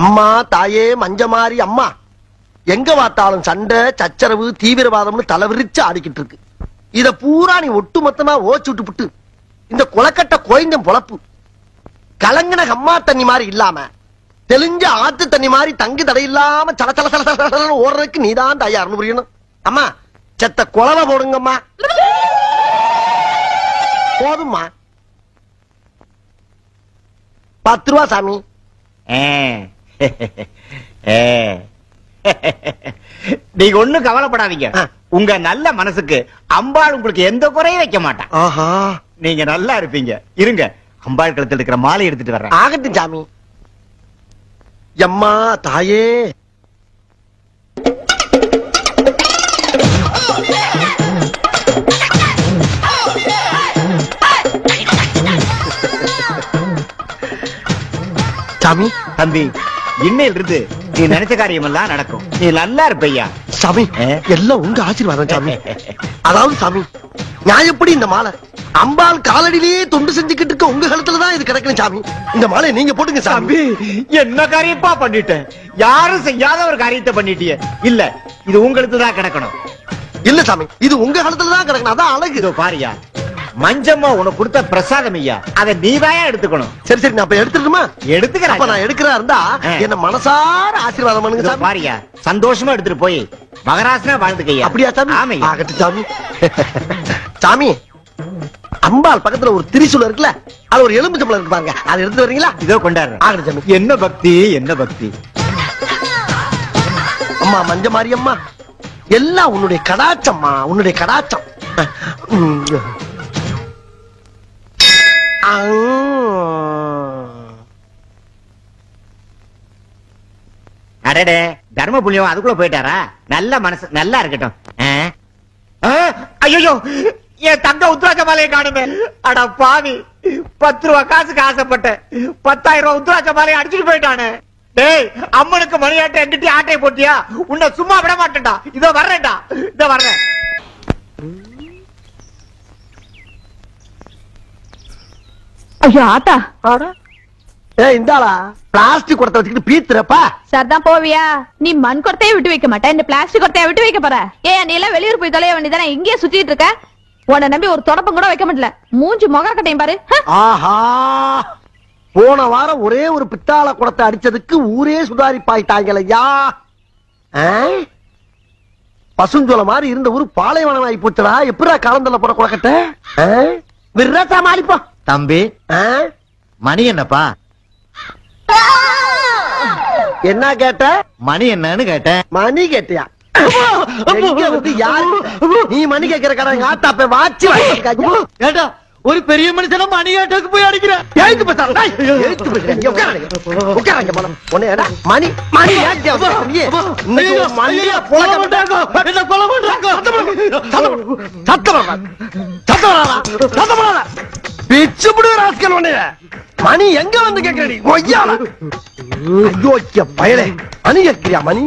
அம்மா தாயே மஞ்சமாரி அம்மா, எங்க பார்த்தாலும் சண்டை சச்சரவு தீவிரவாதம்னு தலைவிரிச்சு ஆடிக்கிட்டு இருக்கு. இத பூரா நீ ஒட்டுமொத்தமா ஓச்சு விட்டு இந்த குளக்கட்ட கோயந்தம் பொழப்பு கலங்கின அம்மா தண்ணி மாதிரி இல்லாம தெளிஞ்ச ஆத்து தண்ணி மாதிரி தங்கு தடை இல்லாம சல சல சல சல ஓடுறதுக்கு நீதான் தயார்னு புரியணும். அம்மா செத்த குளவை போடுங்கம்மா. போதும்மா. 10 ரூபா சாமி. நீங்க ஒண்ணும் கவலைப்படாதீங்க. உங்க நல்ல மனசுக்கு அம்பாள் உங்களுக்கு எந்த குறையும் வைக்க மாட்டான். ஆஹா, நீங்க நல்லா இருப்பீங்க. இருங்க, அம்பாள் கழுத்தில் இருக்கிற மாலை எடுத்துட்டு வர்றேன். ஆகட்டும் சாமி. அம்மா தாயே. சாமி தம்பி, இன்னையில இருந்து நீ நினைச்ச காரியம் எல்லாம் நடக்கும். நீ நல்லா இருப்பையா. சாமி எல்லாம் உங்க ஆசீர்வாதம் சாமி. அதாவது சாமி, நான் எப்படி இந்த மாலை அம்பாள் காலடியிலேயே தொண்டு செஞ்சுக்கிட்டு இருக்க உங்க கழுத்துலதான் இது கிடைக்கணும் சாமி. இந்த மாலை நீங்க போட்டுங்க சாமி. என்ன காரியப்பா பண்ணிட்டேன்? யாரும் செய்யாத ஒரு காரியத்தை பண்ணிட்டிய. இல்ல, இது உங்களுக்கு தான் கிடக்கணும். இல்ல சாமி, இது உங்க கழுத்துலதான் கிடக்கணும். அதான் அழகு. இதோ பாரியா, மஞ்சம்மா உனக்கு கொடுத்த பிரசாதம் ஐயா, அதை நீதாயா எடுத்துக்கணும். சரி சரி, நான் அப்ப எடுத்துட்டுமா? எடுத்துக்கிறேன். அப்ப நான் எடுக்கிறா இருந்தா என்ன மனசார ஆசீர்வாதம் பண்ணுங்க சாமி. பாரியா, சந்தோஷமா எடுத்துட்டு போய் மகராசனா வாழ்ந்துக்கையா. அப்படியா சாமி? ஆமையா. ஆகட்டும் சாமி. சாமி, அம்பாள் பக்கத்துல ஒரு திரிசூலம் இருக்குல்ல, அது ஒரு எலும்பு சம்பளம் இருக்கு பாருங்க, அதை எடுத்து வரீங்களா? இதோ கொண்டாடுறேன். ஆகட்டும் சாமி. என்ன பக்தி, என்ன பக்தி. அம்மா மஞ்ச மாரி அம்மா, எல்லாம் உன்னுடைய கடாச்சம்மா, உன்னுடைய கடாச்சம். அடடே, தர்ம புண்ணியம் அதுக்குள்ள போயிட்டாரா? நல்ல மனசு நல்லா இருக்கட்டும். ஐயோ, என் தங்க உத்ராட்ச மாலையை காணுமே. அட பாவி, 10 ரூபா காசுக்கு ஆசைப்பட்ட 10,000 ரூபாய் உத்ராட்ச மாலையை அடிச்சுட்டு போயிட்டானே. டேய், அம்மனுக்கு மணியாட்டை எங்கிட்ட ஆட்டை போட்டியா? உன்னை சும்மா விட மாட்டேன்டா. இதோ வர்றேன்டா, இதோ வர்றேன். ஐயோ ஆத்தா, இந்தாளா பிளாஸ்டிக் குடத்தை வச்சுக்கிட்டு பீத்துறப்பா. சரிதான் போவியா? நீ மண் குடத்தையே விட்டு வைக்க மாட்டேன், இந்த பிளாஸ்டிக் குடத்தைய விட்டு வைக்க போற? ஏன் நீ எல்லாம் வெளியூர் போய் தொலைய வேண்டியதானே, இங்கேயே சுத்திட்டு இருக்க? உன்னை நம்பி ஒரு தொடப்பம் கூட வைக்க மாட்டல. மூஞ்சி முக கட்டையும் பாரு. ஆஹா, போன வாரம் ஒரே ஒரு பித்தாள குடத்தை அடிச்சதுக்கு ஊரே சுதாரிப்பாயிட்டாங்களையா. பசுஞ்சோல மாதிரி இருந்த ஊரு பாலைவனம் ஆகி போச்சுடா. எப்படா காலந்தல போற குடக்கட்ட விரா சமாளிப்போம். தம்பி, மணி என்னப்பா? என்ன கேட்ட? மணி என்னன்னு கேட்டேன். மணி கேட்டியா? நீ மணி கேட்கிற கடை ஆத்தாப்ப வாட்சி கேட்டா ஒரு பெரிய மனுஷன மணி கேட்டதுக்கு போய் அடிக்கிறேன். மணி மணி மணி எங்க வந்து கேட்கிறீ? பயலே, மணி கேட்கிறியா? மணி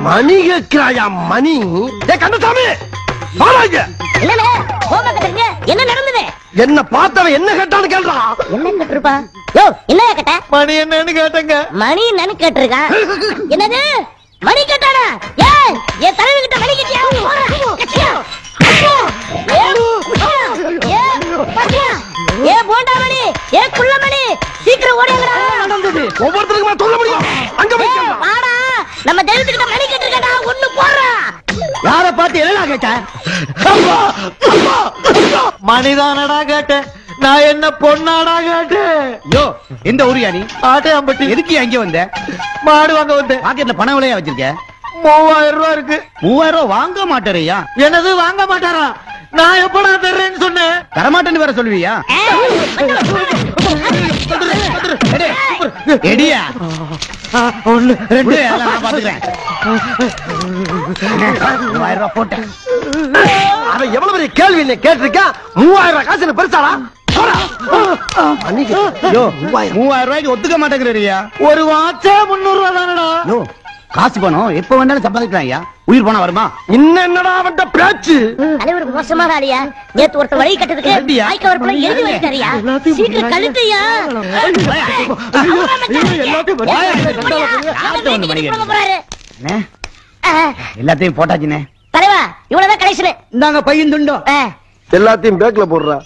மணி கேட்கிறாயா? மணி கந்தசாமி, என்ன நடந்தது? என்ன பார்த்தவன் என்ன கேட்டான்னு கேள்றான். என்ன கேட்டிருப்பா? என்ன கேட்ட? மணி என்னன்னு கேட்டங்க. மணி என்னன்னு கேட்டிருக்கான். என்னது மணி கேட்டானா? ஏன் என் தலைவி கிட்ட மணி கேட்டியா? ஏ போண்டா மணி, ஏ குள்ள மணி, சீக்கிரம் ஓடுங்கடா. ஒவ்வொருத்தருக்குமா சொல்ல முடியும்? அங்க வாடா, நம்ம தெய்வத்துக்கிட்ட மணி கேட்டிருக்கடா. ஒண்ணு போடுறா. யார பார்த்து என்ன கேட்ட? மணிதானடா கேட்டேன். நான் என்ன பொண்ணாடா கேட்டேன். யோ, எந்த ஊரியா நீ? ஆட்டையாம்பட்டி. எதுக்கு அங்கே வந்த? மாடு வாங்க வந்தேன். பாக்கெட்ல பணம் விலையா வச்சிருக்க? 3000 ரூபாய் இருக்கு. 3000 ரூபாய் வாங்க மாட்டாரையா? என்னது வாங்க மாட்டாரா? நான் எப்படா தர்றேன்னு சொன்னேன். தரமாட்டேன்னு வேற சொல்லுவியா? எடியா, 1 2 நான் பாத்துக்கிறேன். 3000 ரூபாய் போட்டேன். அவன் எவ்வளவு பெரிய கேள்வி என்ன கேட்டிருக்கா? 3000 ரூபாய் காசு பெருசாடா. 3000 ரூபாய்க்கு ஒத்துக்க மாட்டேங்கிறீயா? ஒரு வாட்சே 300 ரூபாய் தானடா. காசு பணம் எப்ப வேணாலும் சம்பாதிக்கலாம் ஐயா. உயிர் போனா வருமா? இன்னும் என்னடா அவன்கிட்ட பேச்சு? தலைவர் மோசமான ஆளியா. நேத்து ஒருத்த வழி கட்டதுக்கு எப்படியா? வாய்க்க வரப்புல எழுதி வச்சிட்டாரியா. சீக்கிரம் கழுத்தையா. அண்ணே, எல்லாத்தையும் போட்டாச்சுண்ணே. தலைவா இவ்வளவுதான் கடைசியில. இந்தாங்க பையன் துண்டோம். எல்லாத்தையும் பேக்ல போடுறா.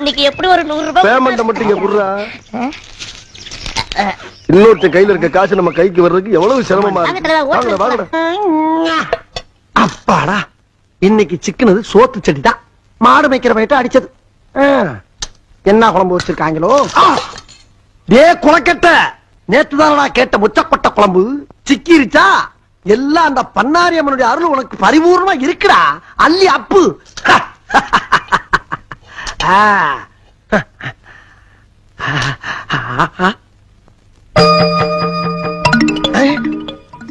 இன்னைக்கு எப்படி ஒரு 100 ரூபாய் பேமெண்ட் மட்டும் இங்க குடுறா. இன்னொருத்த கையில இருக்க காசு நம்ம கைக்கு வர்றதுக்கு எவ்வளவு சிரமமா இருக்கு. அப்பாடா, இன்னைக்கு சிக்கனது சோத்து செடி தான். மாடு மேய்க்கிற பயிட்ட அடிச்சது. என்ன குழம்பு வச்சிருக்காங்களோ? ஏ குளக்கட்ட, நேத்துதானடா கேட்ட முச்சப்பட்ட குழம்பு சிக்கிருச்சா? எல்லாம் அந்த பன்னாரி அம்மனுடைய அருள் உனக்கு பரிபூர்ணமா இருக்குடா. அள்ளி அப்பு.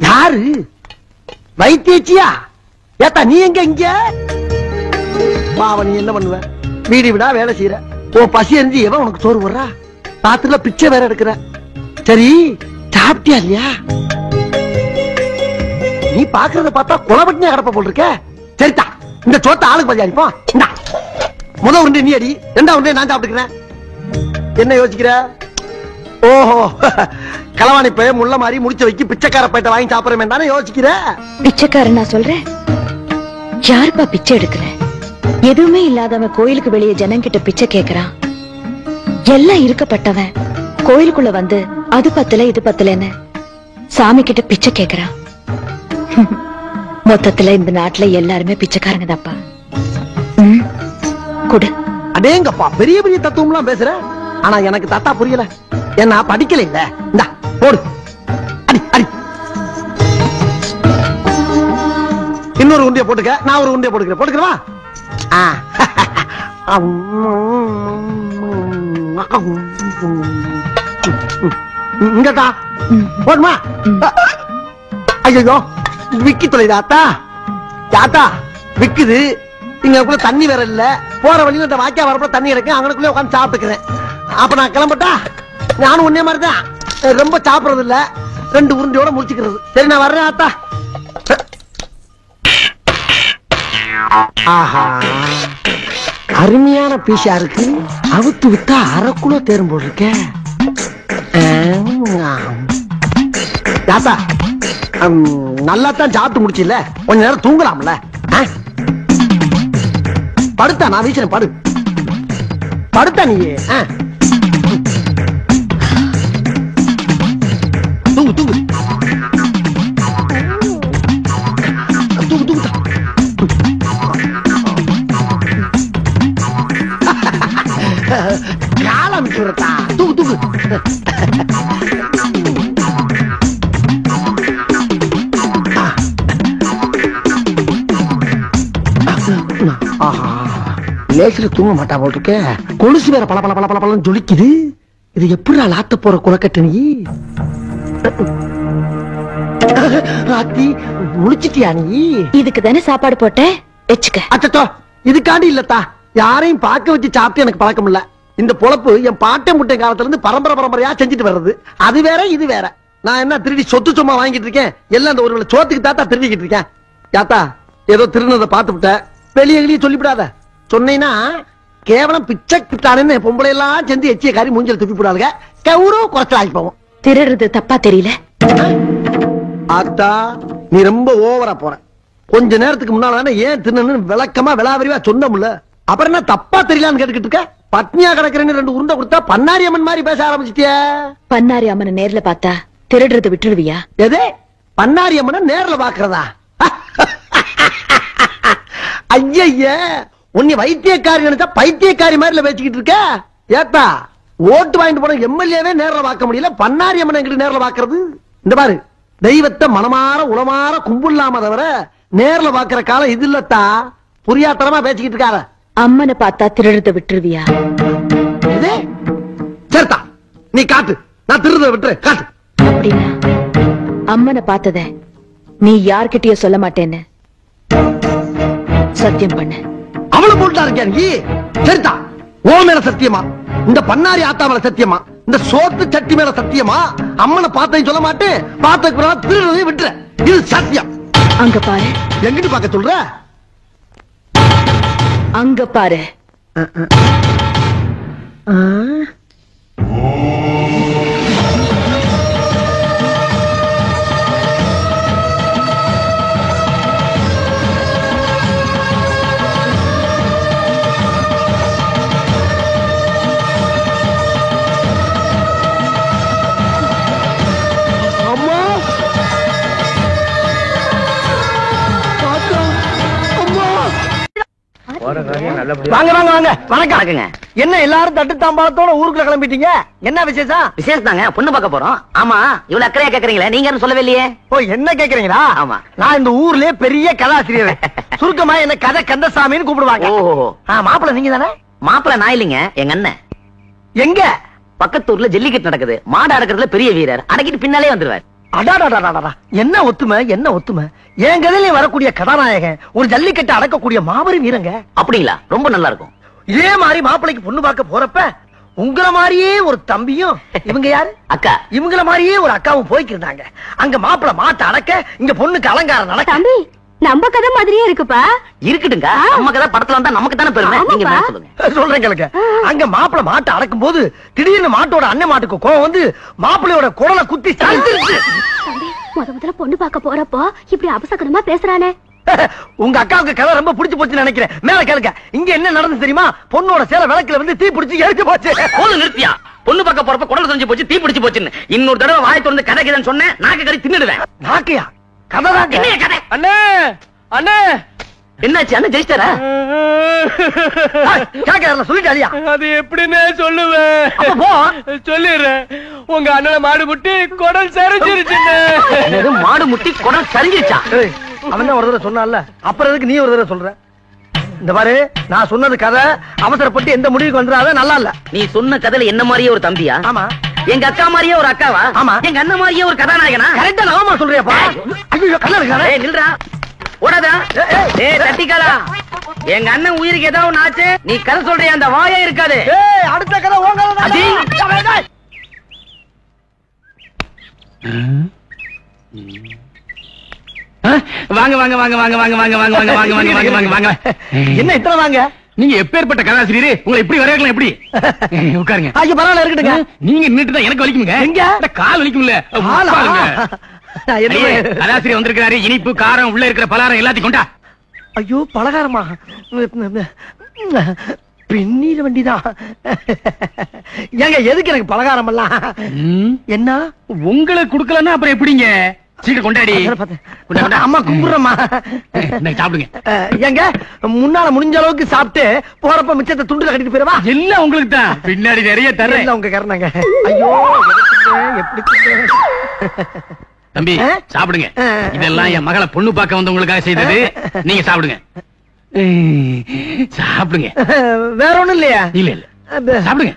யாரு? வைத்தியச்சியா? ஏத்தா நீ எங்க இங்க? பாவ நீ என்ன பண்ணுவ? வீடு விடா வேலை செய்யற. ஓ பசி எரிஞ்சு எவன் உனக்கு சோறு போடுறா? பாத்துல பிச்சை வேற எடுக்கிற. சரி சாப்பிட்டியா இல்லையா? நீ பாக்குறத பார்த்தா குளப்பட்டினியா கிடப்ப போல் இருக்க. சரிதா, இந்த சோத்த ஆளுக்கு பதி அடிப்போம். முத உருண்டை நீ அடி, ரெண்டா உருண்டை நான் சாப்பிட்டுக்கிறேன். என்ன யோசிக்கிற? ஓஹோ, களவாணி பைய முள்ள மாதிரி முடிச்ச வைக்க பிச்சைக்கார பையத்தை வாங்கி சாப்பிடுறேன் தானே யோசிக்கிற? பிச்சைக்காரன் நான் சொல்றேன். யாருப்பா பிச்சை எடுக்கிற? எதுவுமே இல்லாதவன் கோயிலுக்கு வெளியே ஜனங்கிட்ட பிச்சை கேக்குறான். எல்லாம் இருக்கப்பட்டவன் கோயிலுக்குள்ள வந்து அது பத்தல இது பத்தலன்னு சாமி கிட்ட பிச்சை கேக்குறான். மொத்தத்துல இந்த நாட்டுல எல்லாருமே பிச்சைக்காரங்க தாப்பா. குடு. அடேங்கப்பா, பெரிய பெரிய தத்துவம் எல்லாம் பேசுற. ஆனா எனக்கு தாத்தா புரியல. என்ன படிக்கல இல்ல. இந்தா போடு, அடி அடி. இன்னொரு உண்டிய போட்டுக்க, நான் ஒரு உண்டிய போட்டுக்கிறேன். போட்டுக்கிறவா? இங்கதா போடுமா? ஐயோ விக்கி தொலைதா தாத்தா. தாத்தா விக்குது. இங்க தண்ணி வேற இல்ல. போற வழியில இந்த வாக்கியா வரப்ப தண்ணி இருக்கு. அங்கனுக்குள்ளே உட்காந்து சாப்பிட்டுக்கிறேன். அப்ப நான் கிளம்பட்டா? நானும் ஒன்னே மாதிரிதான், ரொம்ப சாப்பிடுறது இல்ல. 2 உருண்டையோட முடிச்சுக்கிறது. சரி நான் வர்றேன் ஆத்தா. ஆஹா, அருமையான பீஸா இருக்கு. அவுத்து விட்டா 1/2 கிலோ தேரும் போல் இருக்க. தாத்தா நல்லா தான் சாப்பிட்டு முடிச்சில்ல, கொஞ்ச நேரம் தூங்கலாம்ல? படுத்தா நான் வீசுறேன். படு படுத்தா நீ. தூங்கு தூங்கு தூங்கு தூங்கு. கால அமைச்சு விடட்டா. தூங்கு தூங்கு. ஆஹா, லேசில தூங்க மாட்டா போல் இருக்க. கொலுசு வேற பல பல பல பல பலன்னு ஜொலிக்குது. இது எப்படி லாத்த போற குளக்கட்டு நீ? ஆத்தி முழிச்சிட்டியா நீ? இதுக்கு தானே சாப்பாடு போட்டேன், வச்சுக்க. அச்சோ, இதுக்காண்டி இல்லத்தா. யாரையும் பார்க்க வச்சு சாப்பிட்டு எனக்கு பழக்கம் இல்ல. இந்த பொழப்பு என் பாட்டை முட்டை காலத்துல இருந்து பரம்பரை பரம்பரையா செஞ்சுட்டு வர்றது. அது வேற இது வேற. நான் என்ன திருடி சொத்து சும்மா வாங்கிட்டு இருக்கேன்? எல்லாம் இந்த ஒரு சோத்துக்கு தாத்தா திருடிக்கிட்டு இருக்கேன். யாத்தா ஏதோ திருநதை பார்த்து விட்ட, வெளியே வெளியே சொல்லிவிடாத. சொன்னீங்கன்னா கேவலம் பிச்சை கிட்டானு பொம்பளை எல்லாம் சேர்ந்து எச்சிய காரி மூஞ்சல் துப்பி போடாதுங்க. கௌரவ குறைச்சல் ஆகி போவோம். திருடுறது தப்பா தெரியல? ஆத்தா நீ ரொம்ப ஓவரா போற. கொஞ்ச நேரத்துக்கு முன்னால ஏன் தின்னு விளக்கமா விளாவரிவா சொன்னோம்ல. அப்புறம் என்ன தப்பா தெரியலான்னு கேட்டுக்கிட்டு இருக்க? பட்னியா கிடக்குறேன்னு 2 உருண்டை கொடுத்தா பன்னாரி அம்மன் மாதிரி பேச ஆரம்பிச்சிட்டியா? பன்னாரி அம்மனை நேர்ல பார்த்தா திருடுறது விட்டுருவியா? எது? பன்னாரி அம்மனை நேர்ல பாக்குறதா? ஐய, உன்னை வைத்தியக்காரி நினைச்சா பைத்தியக்காரி மாதிரி பேசிக்கிட்டு இருக்க. ஏத்தா ஓட்டு வாங்கிட்டு போன எம்எல்ஏவே நேர்ல பார்க்க முடியல, பன்னாரி அம்மனை எங்கிட்ட நேர்ல பாக்குறது? இந்த பாரு, தெய்வத்தை மனமாற உளமாற கும்பிடலாம தவிர நேர்ல பாக்குற காலம் இது இல்லத்தா. புரியாத்தனமா பேசிக்கிட்டு இருக்காத. அம்மனை பார்த்தா திருடுறத விட்டுருவியா? சரிதா, நீ காட்டு. நான் திருடுறத விட்டுரு, காட்டு. அப்படின்னா அம்மனை பார்த்தத நீ யார்கிட்டயோ சொல்ல மாட்டேன்னு சத்தியம் பண்ண. அவளை போட்டா இருக்கியா நீ? சரிதா, ஓ மேல சத்தியமா? இந்த பன்னாரி ஆத்தா மேல சத்தியமா? இந்த சோத்து சட்டி மேல சத்தியமா? அம்மனை பார்த்தேன்னு சொல்ல மாட்டேன். பார்த்த திருடுறதையும் விட்டுற. இது சத்தியம். அங்க பாரு. எங்கிட்டு பார்க்க சொல்ற? அங்க பாரு. வாங்க வாங்க வாங்க. வணக்கம். என்ன எல்லாரும் தட்டு தாம்பாளத்தோட ஊருக்குள்ள கிளம்பிட்டீங்க? என்ன விசேஷம்? விசேஷம் தாங்க, பொண்ணு பார்க்க போறோம். ஆமா, இவ்வளவு அக்கறையா கேக்குறீங்களே, நீங்க யாரும் சொல்லவே இல்லையே. ஓ, என்ன கேக்குறீங்களா? ஆமா. நான் இந்த ஊர்லயே பெரிய கதாசிரியர். சுருக்கமா என்ன கதை கந்தசாமின்னு கூப்பிடுவாங்க. ஓஹோ. மாப்பிள்ள நீங்க தானே? மாப்பிள்ள நான் இல்லைங்க, எங்க அண்ணன். எங்க? பக்கத்தூர்ல ஜல்லிக்கட்டு நடக்குது, மாடு அடக்கிறதுல பெரிய வீரர், அடக்கிட்டு பின்னாலே வந்துருவார். அடாடாடாடா, என்ன ஒத்துமை, என்ன ஒத்துமை. என் கதையில வரக்கூடிய கதாநாயகன் ஒரு ஜல்லிக்கட்டு அடக்கக்கூடிய மாபெரும் வீரங்க. அப்படிங்களா? ரொம்ப நல்லா இருக்கும். இதே மாதிரி மாப்பிள்ளைக்கு பொண்ணு பார்க்க போறப்ப உங்கள மாதிரியே ஒரு தம்பியும், இவங்க யாரு அக்கா, இவங்கள மாதிரியே ஒரு அக்காவும் போய்க்கிருந்தாங்க. அங்க மாப்பிள்ள மாட்ட அடக்க, இங்க பொண்ணுக்கு அலங்காரம் நடக்க. தம்பி, நம்ம கதை மாதிரியே இருக்குப்பா. இருக்கட்டுங்க, நம்ம கதை படத்துல வந்தா நமக்கு தானே பெருமை. நீங்க என்ன சொல்லுங்க? சொல்றேன் கேளுங்க. அங்க மாப்பிள்ள மாட்ட அடக்கும் போது திடீர்னு மாட்டோட அண்ணன் மாட்டுக்கு கோவம் வந்து மாப்பிள்ளையோட குடலை குத்தி சாய்ச்சிருச்சு. முதல்ல பொண்ணு பார்க்க போறப்போ இப்படி அபசகரமா பேசுறானே. உங்க அக்காவுக்கு கதை ரொம்ப பிடிச்சு போச்சுன்னு நினைக்கிறேன். மேல கேளுங்க. இங்க என்ன நடந்து தெரியுமா? பொண்ணோட சேலை விளக்குல வந்து தீ பிடிச்சு எரிச்சு போச்சு. போது நிறுத்தியா? பொண்ணு பார்க்க போறப்ப குடல் செஞ்சு போச்சு, தீ பிடிச்சு போச்சுன்னு இன்னொரு தடவை வாய் திறந்து கதை கதைன்னு சொன்னேன், நாக்கு கறி தின்னுடுவேன். நாக்கையா? கதை தான் கதை. அண்ணே அண்ணே, என்னாச்சு? அண்ணன் ஜெயிச்சிட்டாரா? கேட்க சொல்லிட்டாலியா? அது எப்படின்னு சொல்லுவேன். அப்ப போ. சொல்லிடுறேன். உங்க அண்ணனை மாடு முட்டி குடல் சரிஞ்சிருச்சுன்னு. என்னது, மாடு முட்டி குடல் சரிஞ்சிருச்சா? ஏய், அவன் தான் ஒரு தடவை சொன்னான்ல, அப்புறம் எதுக்கு நீ ஒரு தடவை சொல்ற? இந்த பாரு, நான் சொன்னது கதை. அவசரப்பட்டு எந்த முடிவுக்கு வந்துடாத, நல்லா இல்ல. நீ சொன்ன கதையில என்ன மாதிரியே ஒரு தம்பியா? ஆமா. எங்க அக்கா மாதிரியே ஒரு அக்காவா? ஆமா. எங்க அண்ணன் மாதிரியே ஒரு கதாநாயகனா? கரெக்டா நாம சொல்றியாப்பா? ஐயோ, கல்ல இருக்கானே. ஏய் நில்றா, ஓடாதா. ஏய் தட்டிக்காலா, எங்க அண்ணன் உயிருக்கு ஏதாவது ஒண்ணு ஆச்சு, நீ கதை சொல்றியா? அந்த வாயே இருக்காது. ஏய், அடுத்த கதை உங்க கதை அடி. தான். வாங்க வாங்க வாங்க வாங்க வாங்க வாங்க வாங்க வாங்க வாங்க வாங்க வாங்க வாங்க வாங்க. என்ன இத்தனை வாங்க? நீங்க எப்பேற்பட்ட கதாசிரியர், உங்களை இப்படி வரவேற்கலாம் எப்படி? உட்காருங்க. ஐயோ, பரவாயில்ல, இருக்கட்டுங்க. நீங்க நின்னுட்டு தான் எனக்கு வலிக்குங்க. எங்க? கால் வலிக்கும்ல. ஆளா? உட்காருங்க. என்ன? ஐயே, கதாசிரியர் வந்திருக்காரு. இனிப்பு காரம் உள்ள இருக்கிற பலகாரம் எல்லாத்தையும் கொண்டா. ஐயோ, பலகாரமா? பின்னீர் வண்டிதான். ஏங்க, எதுக்கு எனக்கு பலகாரம் எல்லாம்? என்ன உங்களுக்கு குடுக்கலன்னா அப்புறம் எப்படிங்க? சீக்கிரம் கொண்டாடி. அம்மா கும்பிடுறமா. சாப்பிடுங்க. ஏங்க, முன்னால முடிஞ்ச அளவுக்கு சாப்பிட்டு போறப்ப மிச்சத்தை துண்டுல கட்டிட்டு போயிடவா? எல்லாம் உங்களுக்கு தான், பின்னாடி நிறைய தர்றேன். எல்லாம் உங்க கரணங்க. ஐயோ, எப்படி தம்பி சாப்பிடுங்க. இதெல்லாம் என் மகளை பொண்ணு பார்க்க வந்தவங்களுக்காக செய்தது. நீங்க சாப்பிடுங்க. சாப்பிடுங்க. வேற ஒண்ணும் இல்லையா? இல்ல இல்ல, சாப்பிடுங்க.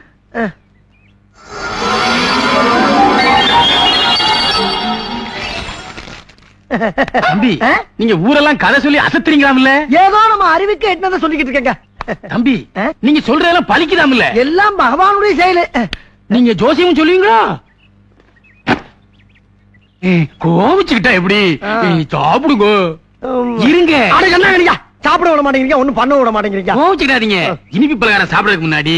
தம்பி, நீங்க ஊரெல்லாம் கதை சொல்லி அசத்துறீங்களாம்ல? ஏதோ நம்ம அறிவுக்கு என்னதான் சொல்லிக்கிட்டு இருக்கேங்க. தம்பி, நீங்க சொல்றதெல்லாம் பலிக்குதாம்ல? எல்லாம் பகவானுடைய செயலு. நீங்க ஜோசியம் சொல்லுவீங்களா? கோவிச்சுக்கிட்டா எப்படி? சாப்பிடுங்க. இருங்க. சாப்பிட விட மாட்டேங்கிறீங்க, ஒண்ணும் பண்ண விட மாட்டேங்கிறீங்க. கோவிச்சுக்கிட்டாதீங்க. இனிப்பு பலகாரம் சாப்பிடறதுக்கு முன்னாடி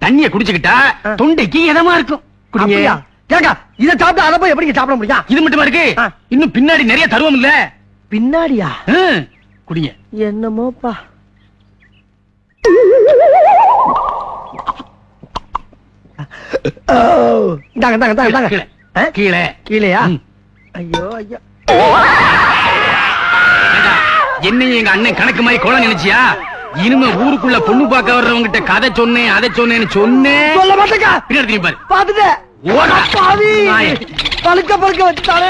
தண்ணிய குடிச்சுக்கிட்டா தொண்டைக்கு இதமா இருக்கும். குடிங்க. கேக்கா, இத சாப்பிட்டு அதை போய் எப்படி சாப்பிட முடியும்? இது மட்டுமா இருக்கு, இன்னும் பின்னாடி நிறைய தருவோம் இல்ல? பின்னாடியா? குடிங்க. என்னமோப்பா. கீழே கீழையா? ஐயோ ஐயோ, என்னையும் எங்க அண்ணன் கணக்கு மாதிரி கோலம் நினைச்சியா? இனிமே ஊருக்குள்ள பொண்ணு பார்க்க வர்றவங்க கிட்ட கதை சொன்னேன், அதை சொன்னேன்னு சொன்னேன். சொல்ல மாட்டேங்க. பின்னாடி பாரு. பாத்துட்டேன். பழுக்க பழுக்க வச்சுட்டானே.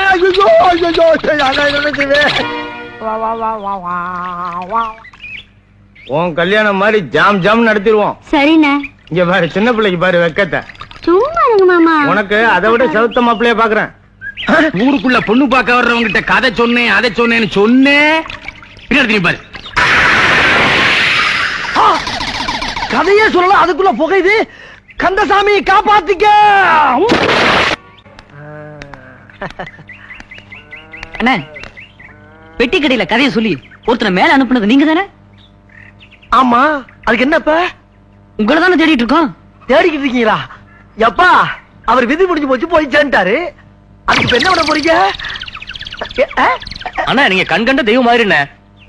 உன் கல்யாணம் மாதிரி ஜாம் ஜாம் நடத்திடுவோம். சரிண்ணே. இங்க பாரு, சின்ன பிள்ளைக்கு பாரு வெக்கத்தை. சும்மா இருங்க மாமா. உனக்கு அதை விட செவுத்த மாப்பிள்ளைய பாக்குறேன். ஊருக்குள்ள பொண்ணு பார்க்க வர்றவங்க கிட்ட கதை சொன்னேன், அதை சொன்னேன்னு சொன்னேன். பின்னாடி பாரு. கதையே சொல்லலாம், அதுக்குள்ள புகையுது. கந்தசாமி காப்பாத்திக்க. அண்ணே, பெட்டி கடையில கதையை சொல்லி ஒருத்தனை மேல அனுப்புனது நீங்க தானே? ஆமா, அதுக்கு என்னப்ப? உங்களை தானே தேடிட்டு இருக்கோம். தேடிக்கிட்டு இருக்கீங்களா? எப்பா, அவர் விதி முடிஞ்சு போச்சு, போய் சேர்ந்துட்டாரு. அதுக்கு என்ன பண்ண போறீங்க? அண்ணா நீங்க கண்கண்ட தெய்வம் மாதிரி என்ன,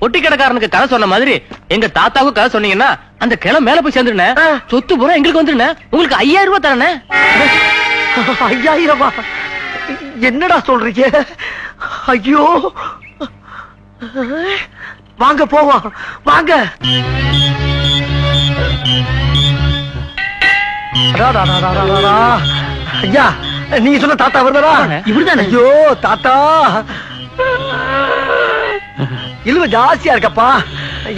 ஒட்டி கடைக்காரனுக்கு கதை சொன்ன மாதிரி எங்க தாத்தாவுக்கு கதை சொன்னீங்கன்னா அந்த கிளை மேல போய் சேர்ந்துருனே, சொத்து பூரா எங்களுக்கு வந்துருனே, உங்களுக்கு 5000 ரூபாய் தரனே. 5000? என்னடா சொல்றீங்க? ஐயோ, வாங்க போவோம், வாங்க. ஐயா, நீங்க சொன்ன தாத்தா வருதா? இப்படிதானே? ஐயோ தாத்தா, இழுவ ஜாஸ்தியா இருக்கப்பா.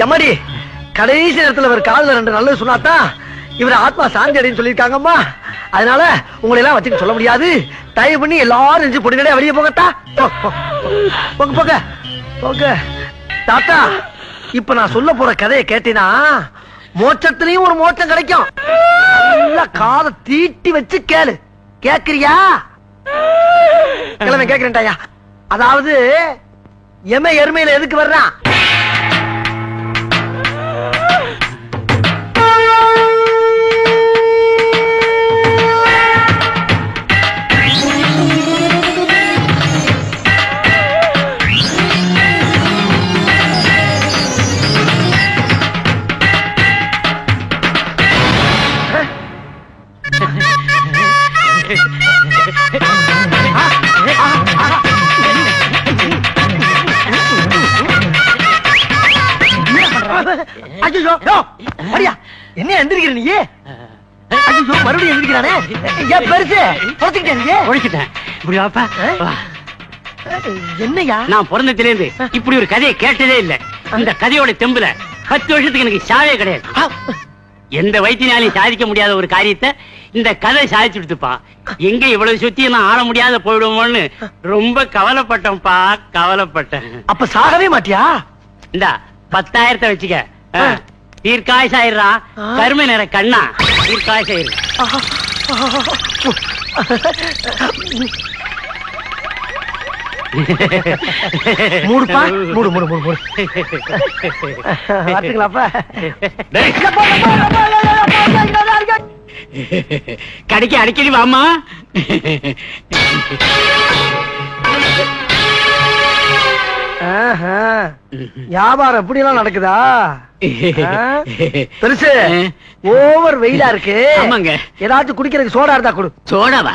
எம்மாடி, கடைசி நேரத்துல ஒரு காதுல 2 நல்லது சொன்னாதான் இவர் ஆத்மா சாந்தி அடைன்னு சொல்லியிருக்காங்கம்மா. அதனால உங்களை எல்லாம் வச்சுக்க சொல்ல முடியாது. தயவு பண்ணி எல்லாரும் நெஞ்சு பொடி வெளியே போகத்தா. போங்க போங்க போங்க. தாத்தா, இப்ப நான் சொல்ல போற கதையை கேட்டீங்கன்னா மோட்சத்திலையும் ஒரு மோட்சம் கிடைக்கும். நல்லா காதை தீட்டி வச்சு கேளு. கேக்குறியா? கிழமை கேக்குறேன்டாயா. அதாவது எருமையில எதுக்கு வர்றான்? என்ன எந்திரிக்கிற நீ? ஐயோ, மறுபடியும் எந்திரிக்கிறானே. ஏன் பெருசு ஒழிக்கிட்டேன். என்னையா? நான் பிறந்ததிலிருந்து இப்படி ஒரு கதையை கேட்டதே இல்ல. இந்த கதையோட தெம்புல 10 வருஷத்துக்கு எனக்கு சாவே கிடையாது. எந்த வைத்தியனாலையும் சாதிக்க முடியாத ஒரு காரியத்தை இந்த கதை சாதிச்சுடுப்பா. எங்க இவ்வளவு சுத்தி நான் ஆள முடியாத போயிடுவோம்னு ரொம்ப கவலைப்பட்டேன்ப்பா, கவலைப்பட்டேன். அப்ப சாகவே மாட்டியா? இந்த 10,000 வச்சுக்க. தீர்க்காயசாயிரா, கருமை நிற கண்ணா, தீர்க்காயசாயிரு. மூடுப்பா, மூடு மூடு மூடு மூடு. பாத்துக்கலாப்பா. கடைக்கு அடிக்கடி வாமா. வியாபாரம் எப்படி எல்லாம் நடக்குதா? பெருசு, ஓவர் வெயிலா இருக்கு. ஆமாங்க. ஏதாச்சும் குடிக்கிறதுக்கு சோடா இருந்தா கொடு. சோடாவா?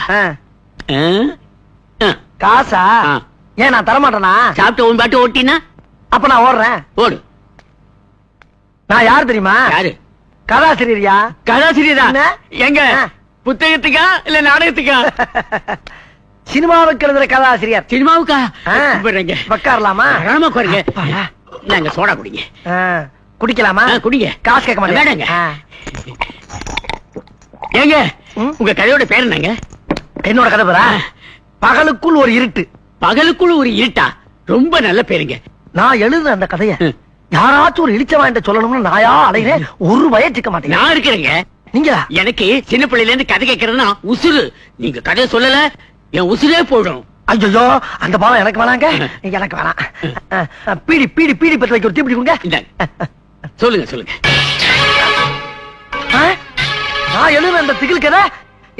காசா? ஏன் நான் தரமாட்டேனா? சாப்பிட்டு உன் பாட்டு ஓட்டினா அப்ப நான் ஓடுறேன். ஓடு. நான் யார் தெரியுமா? யாரு? கதாசிரியரியா? கதாசிரியரா? என்ன? எங்க புத்தகத்துக்கா இல்ல நாடகத்துக்கா? சினிமாவுக்கு எழுதுற கதாசிரியர். சினிமாவுக்கா? உட்காரலாமா? குறைங்க. நாங்க சோடா குடிங்க. குடிக்கலாமா? குடிங்க. காசு கேட்க மாட்டேங்க. ஏங்க, உங்க கதையோட பேர் என்னங்க? என்னோட கதை பேரா? பகலுக்குள் ஒரு இருட்டு. பகலுக்குள் ஒரு இருட்டா? ரொம்ப நல்ல பேருங்க. நான் எழுதுன அந்த கதைய யாராச்சும் ஒரு இழிச்ச வாங்கிட்ட சொல்லணும்னு நாயா அலைகிறேன். ஒரு வயசுக்க மாட்டேங்க. நான் இருக்கிறேங்க. நீங்க எனக்கு சின்ன பிள்ளையில இருந்து கதை கேட்கறதுன்னா உசுறு. நீங்க கதையை சொல்லல என் உசுரே போயிடும். ஐயோ, அந்த பாவம் எனக்கு வேணாங்க. எனக்கு வேணாம். பீடி பீடி பீடி பத்த வைக்க ஒரு தீப்பிடி கொடுங்க. சொல்லுங்க சொல்லுங்க. நான் எழுதுன அந்த திகில் கதை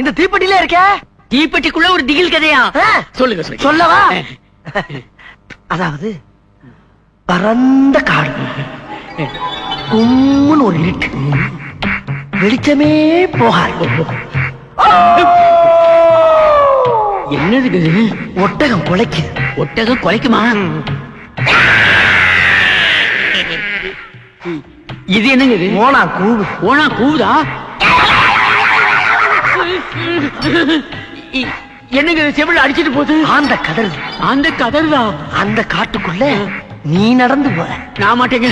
இந்த தீப்பெட்டியில இருக்க. தீப்பெட்டிக்குள்ள ஒரு திகில் கதையா? சொல்லுங்க சொல்லுங்க. சொல்லவா? அதாவது பரந்த காடு, கும்முன்னு ஒரு இருட்டு, வெளிச்சமே போகாது. என்னது? ஒட்டகம் குலைக்குது. ஒட்டகம் குலைக்குமா? இது என்னங்க? இது ஓனா கூவு. ஓனா கூவுதா? என்னங்க செவில அடிச்சிட்டு போகுது? அந்த கதறு. அந்த கதறுதா? அந்த காட்டுக்குள்ள நீ நடந்து போற. நான் மாட்டேங்க.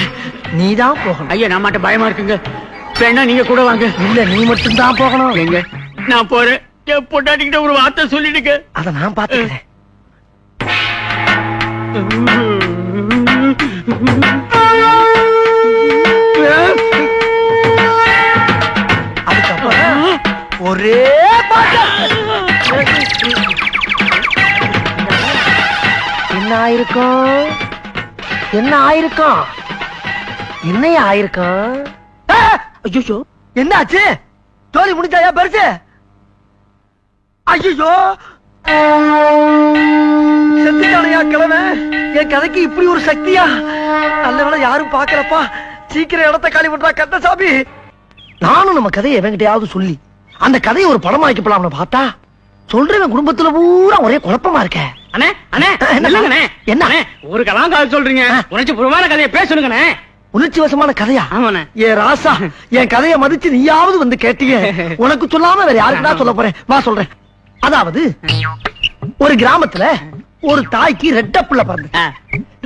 நீதான் போகணும். ஐயா, நான் மாட்டேன், பயமா இருக்குங்க. வேணா நீங்க கூட வாங்க. இல்ல, நீ மட்டும் தான் போகணும். எங்க? நான் போறேன். என் பொண்டாட்டிக்கிட்ட ஒரு வார்த்தை சொல்லிடுங்க. அத நான் பாத்துக்கிறேன். அதுக்கப்புறம் ஒரே பாட்டு. என்ன இருக்கும்? என்ன ஆயிருக்கும்? என்னையா ஆயிருக்கும்? ஐயோ, என்ன ஆச்சு? தோழி முடிச்சாயா பெருசு? ஐயோ, செத்துட்டானையா கிழமை. என் கதைக்கு இப்படி ஒரு சக்தியா? நல்ல வேளை யாரும் பாக்கலப்பா. சீக்கிரம் இடத்த காலி பண்றா கந்தசாமி. நானும் நம்ம கதையை எவங்கிட்டயாவது சொல்லி அந்த கதையை ஒரு படமா வைக்கப்படலாம்னு பார்த்தா சொல்றவன் குடும்பத்துல பூரா ஒரே குழப்பமா இருக்க. அண்ணே அண்ணே இல்லங்கண்ணே. என்ன ஒரு கதை சொல்றீங்க? உணர்ச்சி பூர்வமான கதையை பேசணுங்கண்ணே. உணர்ச்சி வசமான கதையா? ஆமாண்ணே. ஏ ராசா, என் கதையை மதிச்சு நீயாவது வந்து கேட்டீங்க. உனக்கு சொல்லாம வேற யாருக்குதான் சொல்ல போறேன்? வா சொல்றேன். அதாவது ஒரு கிராமத்துல ஒரு தாய்க்கு ரெட்ட பிள்ளை பிறந்து,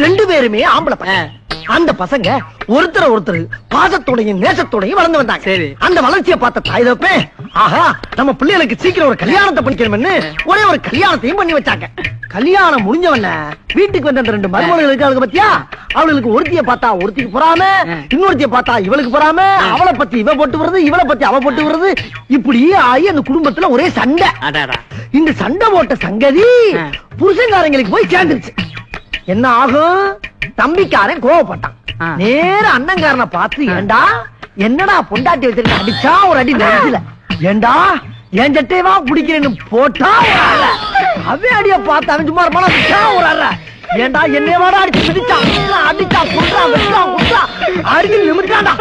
ரெண்டு பேருமே ஆம்பளை பையன். அந்த பசங்க ஒருத்தர் பாசத்தோடையும் நேசத்தோடையும் வளர்ந்து வந்தாங்க. அந்த வளர்ச்சியை பார்த்த தாய் தப்பேன், ஆஹா நம்ம பிள்ளைகளுக்கு சீக்கிரம் ஒரு கல்யாணத்தை பண்ணிக்கணும்னு ஒரே ஒரு கல்யாணத்தையும் பண்ணி வச்சாங்க. கல்யாணம் முடிஞ்சவன வீட்டுக்கு வந்த அந்த ரெண்டு மருமகள் இருக்காங்க பத்தியா, அவளுக்கு ஒருத்திய பார்த்தா ஒருத்திக்கு பொறாம, இன்னொருத்திய பார்த்தா இவளுக்கு பொறாம, அவளை பத்தி இவ போட்டு வருது, இவளை பத்தி அவ போட்டு வருது. இப்படி ஆகி அந்த குடும்பத்துல ஒரே சண்டை. இந்த சண்டை போட்ட சங்கதி புருஷன்காரங்களுக்கு போய் சேர்ந்துருச்சு. என்ன ஆகும்? தம்பிக்காரன் கோவப்பட்டான். நேர அண்ணங்காரனை பார்த்து, ஏண்டா என்னடா பொண்டாட்டி வச்சிருக்க அடிச்சா ஒரு அடி நெஞ்சில, ஏண்டா என் சட்டையவா பிடிக்கிறேன்னு போட்டா அவன் அடிய பார்த்து அவன் சும்மா இருப்பானா ஒரு அற, ஏண்டா என்னையவாடா அடிச்சு மிதிச்சான், அடிச்சா குடுறா வெட்டா குடுறா அடிச்சு நிமிட்டாண்டா.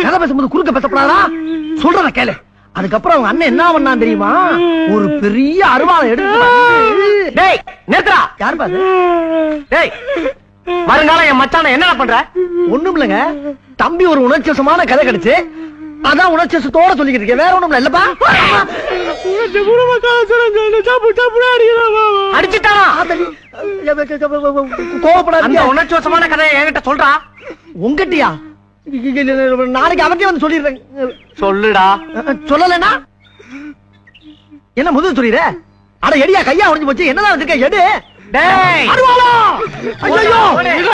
கதை பேசும்போது குறுக்க பேசப்படாதா? சொல்றத கேளு. அதுக்கப்புறம் அவங்க அண்ணன் என்ன பண்ணான் தெரியுமா? ஒரு பெரிய அருவாளை எடுத்து, டேய் நேத்ரா, யாரு பாரு, டேய் வருங்காலம் என் மச்சான என்ன பண்ற? ஒண்ணும் இல்லங்க, தம்பி ஒரு உணர்ச்சிவசமான கதை கிடைச்சு அதான் உணர்ச்சிவசத்தோட சொல்லிக்கிட்டு இருக்கேன், வேற ஒண்ணும் இல்லப்பா. அடிச்சுட்டானா? கோவப்படாத, உணர்ச்சிவசமான கதையை என்கிட்ட சொல்றா. உங்கட்டியா? நாளைக்கு அவர்கிட்ட வந்து சொல்லிடுறேன். சொல்லுடா. சொல்லலன்னா என்ன முதல் சொல்லிடுற? அட எடியா, கையா உடைஞ்சு போச்சு, என்னதான் வச்சிருக்க? எடு. டேய், ஐயோ